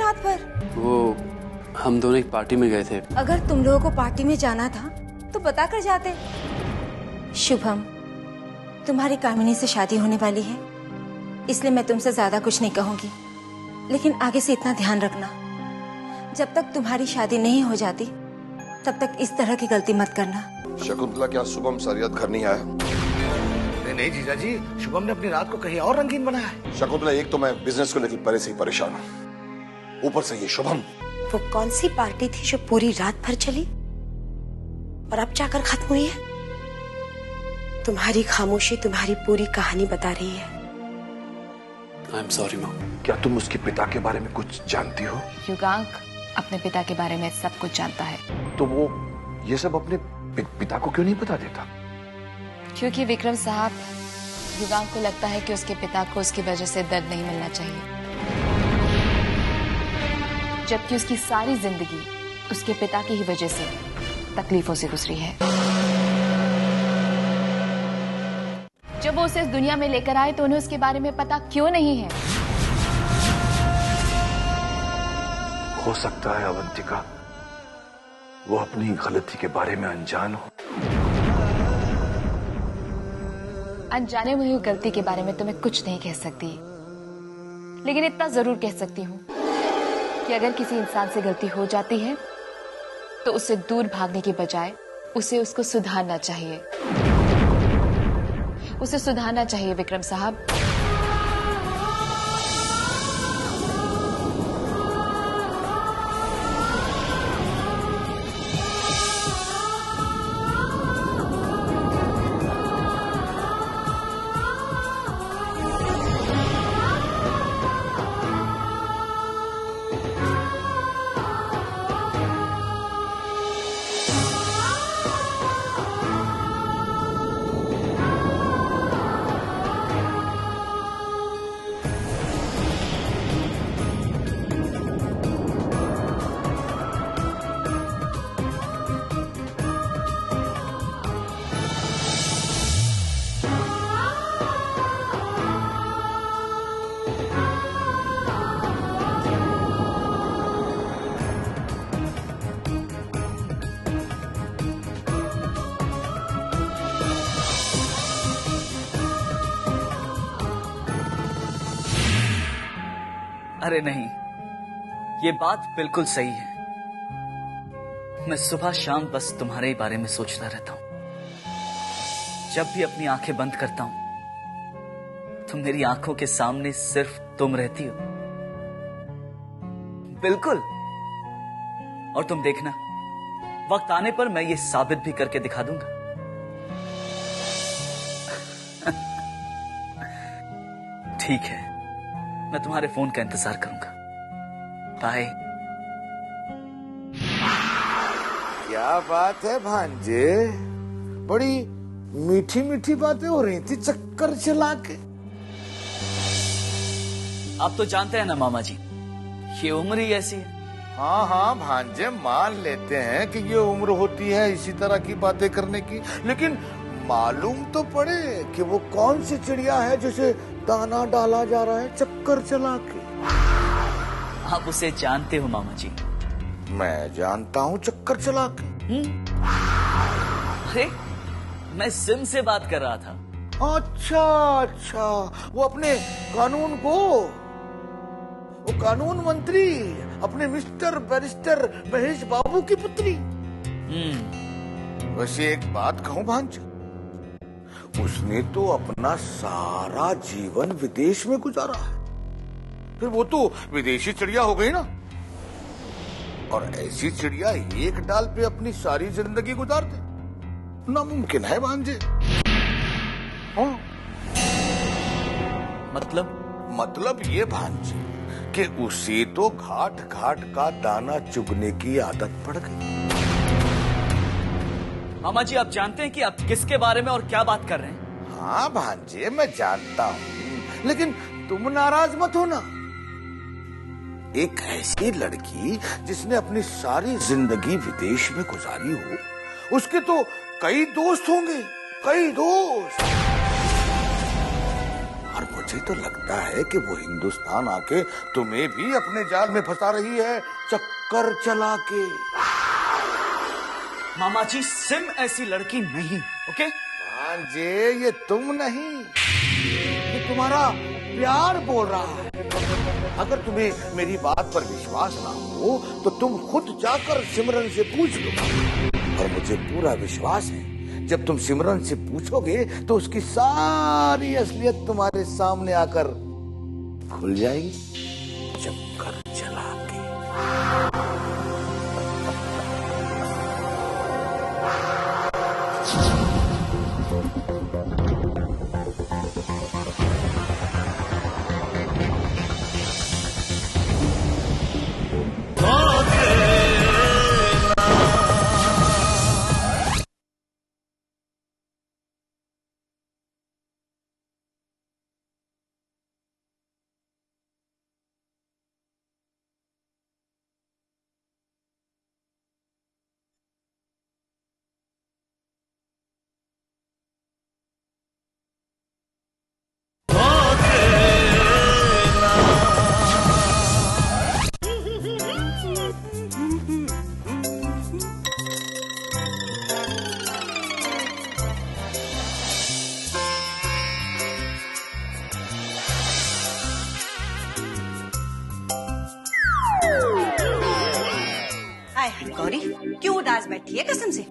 रात भर? वो हम दोनों एक पार्टी में गए थे। अगर तुम लोगों को पार्टी में जाना था तो बता कर जाते। शुभम, तुम्हारी कामिनी से शादी होने वाली है, इसलिए मैं तुमसे ज्यादा कुछ नहीं कहूंगी, लेकिन आगे से इतना ध्यान रखना, जब तक तुम्हारी शादी नहीं हो जाती तब तक इस तरह की गलती मत करना। शकुंतला, क्या शुभम सारी रात घर नहीं आया? नहीं जीजा जी, शुभम ने अपनी रात को कहीं और रंगीन बनाया है। शकुंतला, एक तो मैं बिजनेस को लेकर पहले से ही परेशान हूँ, ऊपर से ये शुभम। वो कौन सी पार्टी थी जो पूरी रात भर चली और अब जाकर खत्म हुई है? तुम्हारी खामोशी तुम्हारी पूरी कहानी बता रही है। I am sorry mom. क्या तुम उसके पिता के बारे में कुछ जानती हो? युगांक अपने पिता के बारे में सब कुछ जानता है। तो वो ये सब अपने पिता को क्यों नहीं बता देता? क्योंकि विक्रम साहब, युगांक को लगता है कि उसके पिता को उसकी वजह से दर्द नहीं मिलना चाहिए, जबकि उसकी सारी जिंदगी उसके पिता की ही वजह से तकलीफों से गुजरी है। जब वो उसे इस दुनिया में लेकर आए तो उन्हें उसके बारे में पता क्यों नहीं है? हो सकता है अवंतिका, वो अपनी गलती के बारे में अनजान हो। अनजाने हुई गलती के बारे में तो मैं कुछ नहीं कह सकती, लेकिन इतना जरूर कह सकती हूँ कि अगर किसी इंसान से गलती हो जाती है तो उससे दूर भागने के बजाय उसे उसको सुधारना चाहिए। उसे सुधारना चाहिए विक्रम साहब। अरे नहीं, ये बात बिल्कुल सही है। मैं सुबह शाम बस तुम्हारे ही बारे में सोचता रहता हूं। जब भी अपनी आंखें बंद करता हूं तो मेरी आंखों के सामने सिर्फ तुम रहती हो। बिल्कुल। और तुम देखना, वक्त आने पर मैं ये साबित भी करके दिखा दूंगा। ठीक है, मैं तुम्हारे फोन का इंतजार करूंगा। बाय। क्या बात है भांजे, बड़ी मीठी मीठी बातें हो रही थी चक्कर चला के। आप तो जानते हैं ना मामा जी, ये उम्र ही ऐसी है। हाँ हाँ भांजे, मान लेते हैं कि ये उम्र होती है इसी तरह की बातें करने की, लेकिन मालूम तो पड़े कि वो कौन सी चिड़िया है जिसे दाना डाला जा रहा है चक्कर चला के। आप उसे जानते हो मामा जी? मैं जानता हूँ चक्कर चला के। अरे मैं सिम से बात कर रहा था। अच्छा अच्छा, वो अपने कानून को, वो कानून मंत्री अपने मिस्टर बैरिस्टर महेश बाबू की पुत्री। वैसे एक बात कहूँ भांज, उसने तो अपना सारा जीवन विदेश में गुजारा है, फिर वो तो विदेशी चिड़िया हो गई ना। और ऐसी चिड़िया एक डाल पे अपनी सारी जिंदगी गुजार दे, नामुमकिन है भांजे। हाँ। मतलब ये भांजे कि उसे तो घाट घाट का दाना चुगने की आदत पड़ गई। मामा जी, आप जानते हैं कि आप किसके बारे में और क्या बात कर रहे हैं? हाँ भांजे, मैं जानता हूँ, लेकिन तुम नाराज मत होना। एक ऐसी लड़की जिसने अपनी सारी जिंदगी विदेश में गुजारी हो, उसके तो कई दोस्त होंगे, कई दोस्त। और मुझे तो लगता है कि वो हिंदुस्तान आके तुम्हें भी अपने जाल में फंसा रही है, चक्कर चला के। मामा जी, सिम ऐसी लड़की नहीं। ओके भांजे, ये तुम नहीं, ये तुम्हारा प्यार बोल रहा है। अगर तुम्हें मेरी बात पर विश्वास ना हो तो तुम खुद जाकर सिमरन से पूछ लो। और मुझे पूरा विश्वास है जब तुम सिमरन से पूछोगे तो उसकी सारी असलियत तुम्हारे सामने आकर खुल जाएगी, चक्कर चला के। गौरी क्यों उदास बैठी है कसम से?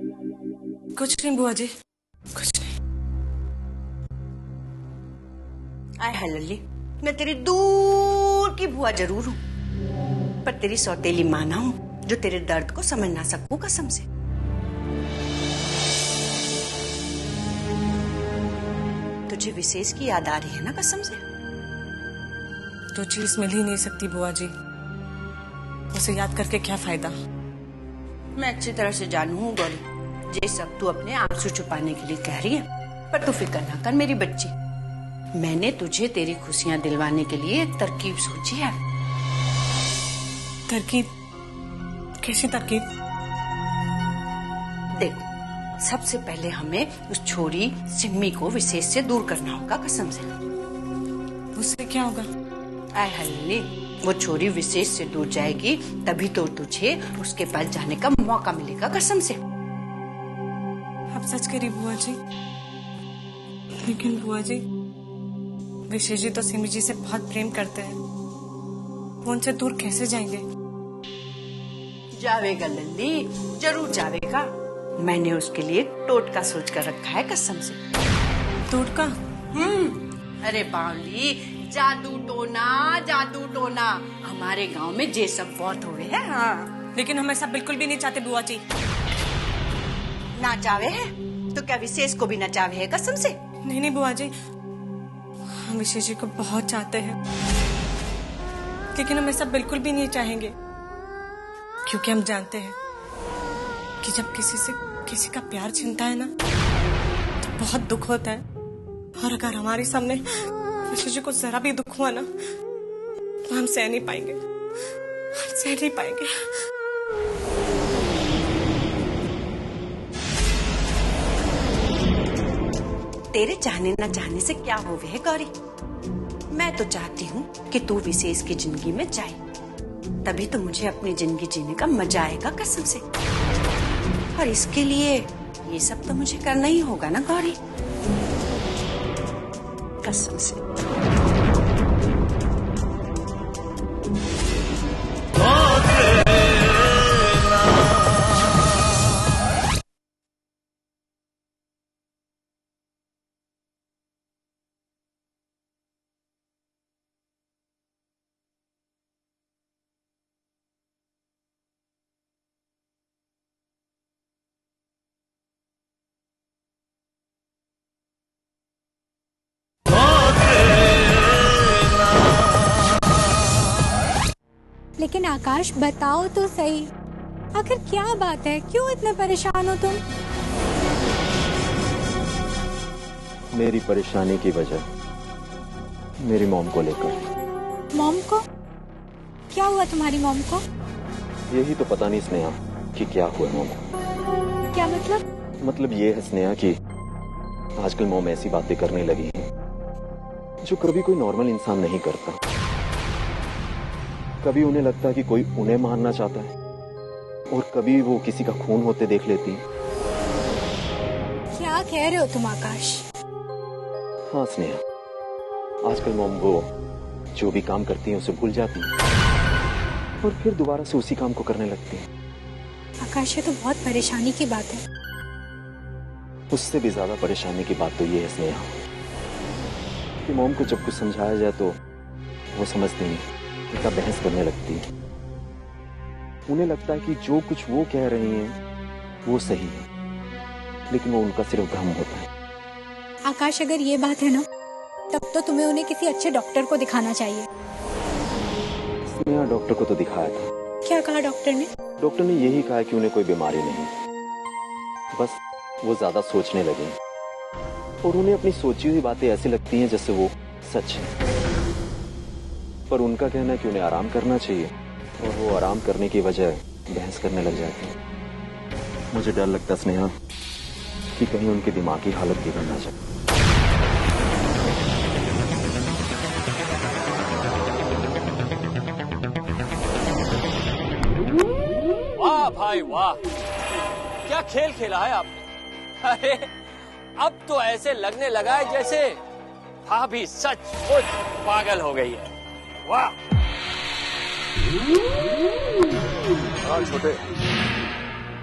कुछ नहीं बुआ जी, कुछ नहीं। आय हाय लल्ली, मैं तेरी दूर की बुआ जरूर हूँ, पर तेरी सौतेली माँ ना हूँ जो तेरे दर्द को समझ ना सकूं कसम से। तुझे विशेष की याद आ रही है ना कसम से? जो चीज मिल ही नहीं सकती बुआ जी, उसे याद करके क्या फायदा। मैं अच्छी तरह से जानू हूँ गौरी, ये सब तू अपने आंसू छुपाने के लिए कह रही है, पर तू फिक्र ना कर मेरी बच्ची। मैंने तुझे तेरी खुशियां दिलवाने के लिए एक तरकीब सोची है। तरकीब? कैसी तरकीब? देख, सबसे पहले हमें उस छोरी सिम्मी को विशेष से दूर करना होगा कसम से। उससे क्या होगा? आय हल्ली, वो छोरी विशेष से दूर जाएगी तभी तो तुझे उसके पास जाने का मौका मिलेगा कसम से। आप सच कह रही बुआ जी? लेकिन बुआ जी, विशेष जी तो सिमी जी से बहुत प्रेम करते हैं, वो उनसे दूर कैसे जाएंगे? जावेगा लल्ली, जरूर जावेगा। मैंने उसके लिए टोटका सोच कर रखा है कसम से। टोटका? अरे बावली, जादू टोना हमारे गांव में ये सब बहुत हुए हैं। हाँ, लेकिन हम ऐसा बिल्कुल भी नहीं चाहते बुआ जी। ना चावे है तो क्या विशेष को भी ना चावे है कसम से? नहीं नहीं बुआ जी, हम विशेष जी को बहुत चाहते हैं, लेकिन हम ऐसा बिल्कुल भी नहीं चाहेंगे, क्योंकि हम जानते हैं कि जब किसी से किसी का प्यार छिनता है ना तो बहुत दुख होता है, और अगर हमारे सामने विशेष जी को जरा भी दुख हुआ ना तो हम सह नहीं पाएंगे, हम सह नहीं पाएंगे। तेरे चाहने न चाहने से क्या होवे है गौरी? मैं तो चाहती हूँ कि तू विशेष की जिंदगी में जाए, तभी तो मुझे अपनी जिंदगी जीने का मजा आएगा कसम से। और इसके लिए ये सब तो मुझे करना ही होगा ना गौरी, कसम से। लेकिन आकाश बताओ तो सही, आखिर क्या बात है, क्यों इतने परेशान हो तुम? मेरी परेशानी की वजह मेरी मॉम को लेकर। मॉम को? क्या हुआ तुम्हारी मॉम को? यही तो पता नहीं स्नेहा कि क्या हुआ मॉम को। क्या मतलब? मतलब ये है स्नेहा कि आजकल मॉम ऐसी बातें करने लगी हैं जो कभी कोई नॉर्मल इंसान नहीं करता। कभी उन्हें लगता है कि कोई उन्हें मारना चाहता है, और कभी वो किसी का खून होते देख लेती है। क्या कह रहे हो तुम आकाश? हाँ स्नेहा, आजकल मॉम वो जो भी काम करती है उसे भूल जाती है और फिर दोबारा से उसी काम को करने लगती है। आकाश, ये तो बहुत परेशानी की बात है। उससे भी ज्यादा परेशानी की बात तो ये है स्नेहा कि मॉम को जब कुछ समझाया जाए तो वो समझती नहीं, उनका बहस करने लगती है। उन्हें लगता है कि जो कुछ वो कह रही हैं वो सही है, लेकिन वो उनका सिर्फ भ्रम होता है। आकाश, अगर ये बात है ना, तब तो तुम्हें उन्हें किसी अच्छे डॉक्टर को दिखाना चाहिए। स्नेहा, डॉक्टर को तो दिखाया था। क्या कहा डॉक्टर ने? डॉक्टर ने यही कहा कि उन्हें कोई बीमारी नहीं, बस वो ज्यादा सोचने लगे और उन्हें अपनी सोची हुई बातें ऐसी लगती हैं जैसे वो सच है। पर उनका कहना है कि उन्हें आराम करना चाहिए और वो आराम करने की वजह बहस करने लग जाते हैं। मुझे डर लगता स्नेहा कि कहीं उनकी दिमागी हालत बिगड़ ना जाए। वाह भाई वाह, क्या खेल खेला है आपने। अरे अब तो ऐसे लगने लगा है जैसे भाभी सचमुच पागल हो गई है। वाह। हाँ छोटे,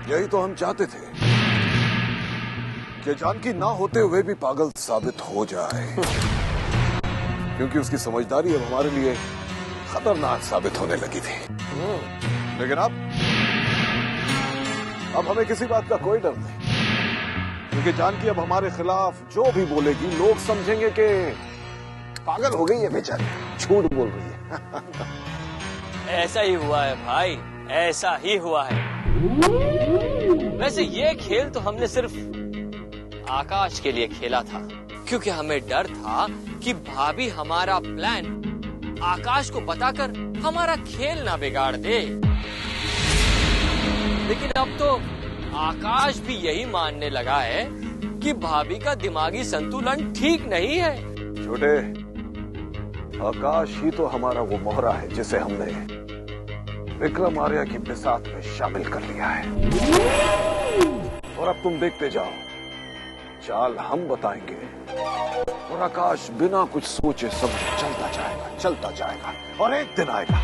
यही तो हम चाहते थे कि जानकी ना होते हुए भी पागल साबित हो जाए, क्योंकि उसकी समझदारी अब हमारे लिए खतरनाक साबित होने लगी थी। लेकिन अब हमें किसी बात का कोई डर नहीं, क्योंकि जानकी अब हमारे खिलाफ जो भी बोलेगी लोग समझेंगे कि पागल हो गई है बेचारी, झूठ बोल रही है। ऐसा ही हुआ है भाई, ऐसा ही हुआ है। वैसे ये खेल तो हमने सिर्फ आकाश के लिए खेला था, क्योंकि हमें डर था कि भाभी हमारा प्लान आकाश को बताकर हमारा खेल ना बिगाड़ दे। लेकिन अब तो आकाश भी यही मानने लगा है कि भाभी का दिमागी संतुलन ठीक नहीं है। छोटे, आकाश ही तो हमारा वो मोहरा है जिसे हमने विक्रम आर्या की बिसात में शामिल कर लिया है। और अब तुम देखते जाओ, चाल हम बताएंगे और आकाश बिना कुछ सोचे समझे चलता जाएगा और एक दिन आएगा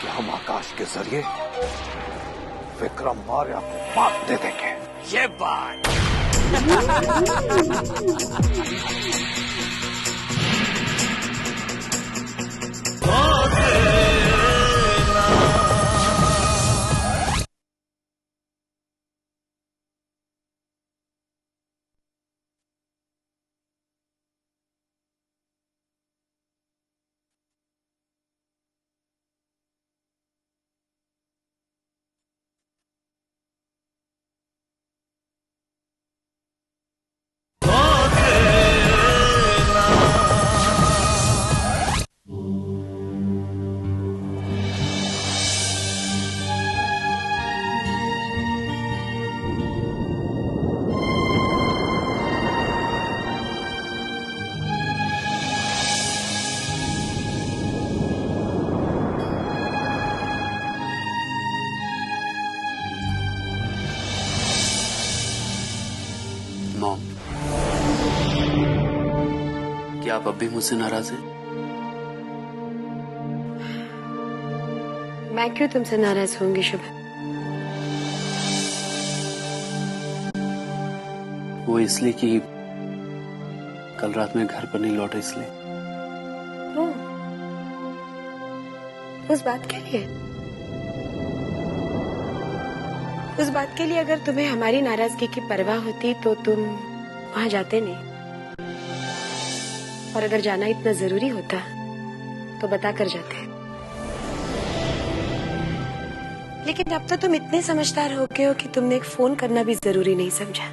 कि हम आकाश के जरिए विक्रम आर्या को मात दे देंगे। ये बात मॉम, क्या आप अब भी मुझसे नाराज हैं? मैं क्यों तुमसे नाराज होंगी शुभ? वो इसलिए कि कल रात में घर पर नहीं लौटा, इसलिए। उस बात के लिए? उस बात के लिए अगर तुम्हें हमारी नाराजगी की परवाह होती तो तुम वहां जाते नहीं, और अगर जाना इतना जरूरी होता तो बता कर जाते। लेकिन अब तो तुम इतने समझदार हो गए हो कि तुमने एक फोन करना भी जरूरी नहीं समझा।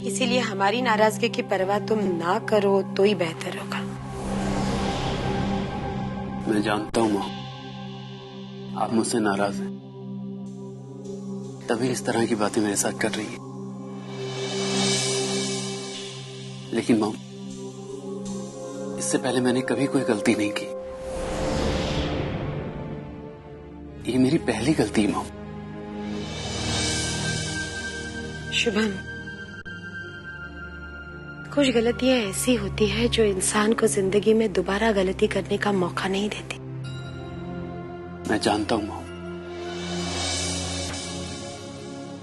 इसीलिए हमारी नाराजगी की परवाह तुम ना करो तो ही बेहतर होगा। मैं जानता हूँ माँ, आप मुझसे नाराज हैं, तभी इस तरह की बातें मेरे साथ कर रही है। लेकिन मॉम, इससे पहले मैंने कभी कोई गलती नहीं की। ये मेरी पहली गलती है मॉम। शुभम, कुछ गलतियां ऐसी होती है जो इंसान को जिंदगी में दोबारा गलती करने का मौका नहीं देती। मैं जानता हूं मॉम,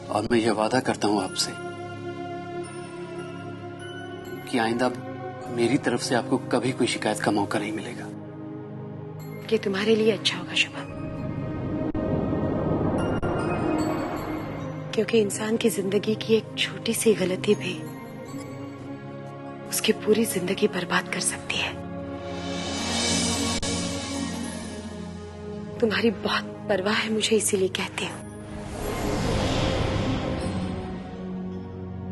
और मैं यह वादा करता हूं आपसे कि आइंदा मेरी तरफ से आपको कभी कोई शिकायत का मौका नहीं मिलेगा। ये तुम्हारे लिए अच्छा होगा शुभम, क्योंकि इंसान की जिंदगी की एक छोटी सी गलती भी उसकी पूरी जिंदगी बर्बाद कर सकती है। तुम्हारी बहुत परवाह है मुझे, इसीलिए कहती हूँ।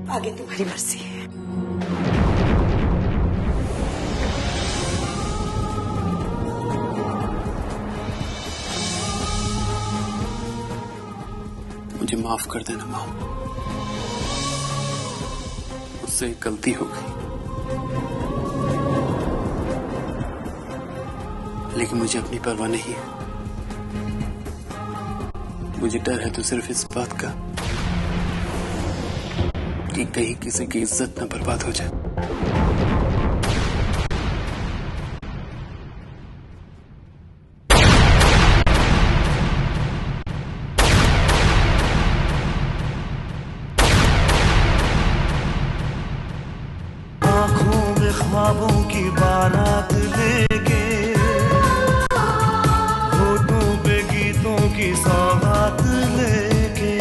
आगे तुम्हारी मर्जी है। मुझे माफ कर देना मॉम, मुझसे एक गलती हो गई, लेकिन मुझे अपनी परवाह नहीं है। मुझे डर है तो सिर्फ इस बात का कि कहीं किसी की इज्जत न बर्बाद हो जाए। ख्वाबों की बारात लेके, होठों पे गीतों की सौगात लेके,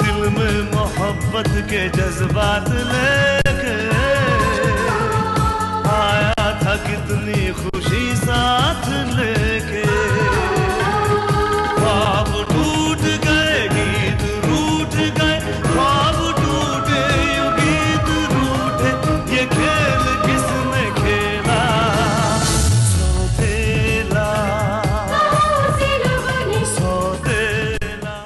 दिल में मोहब्बत के जज्बात लेके आया था कितनी खुशी साथ लेके। ख्वाब टूट गए, गीत रूठ गए, ख्वाब टूटे यूं गीत रूठे, ये खेल किसने खेला? सौतेला, सौतेला।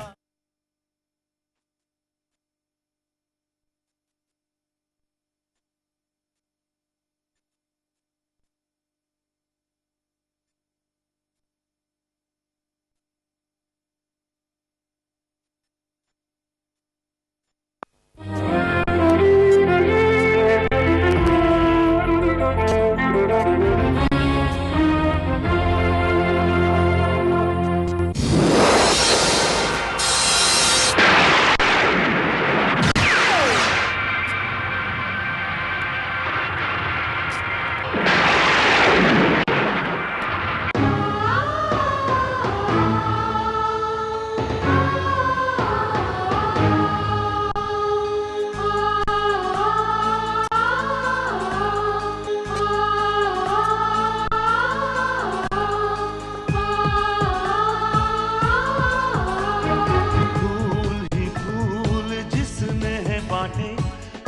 फूल ही फूल जिसने है बांटे,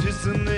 जिसने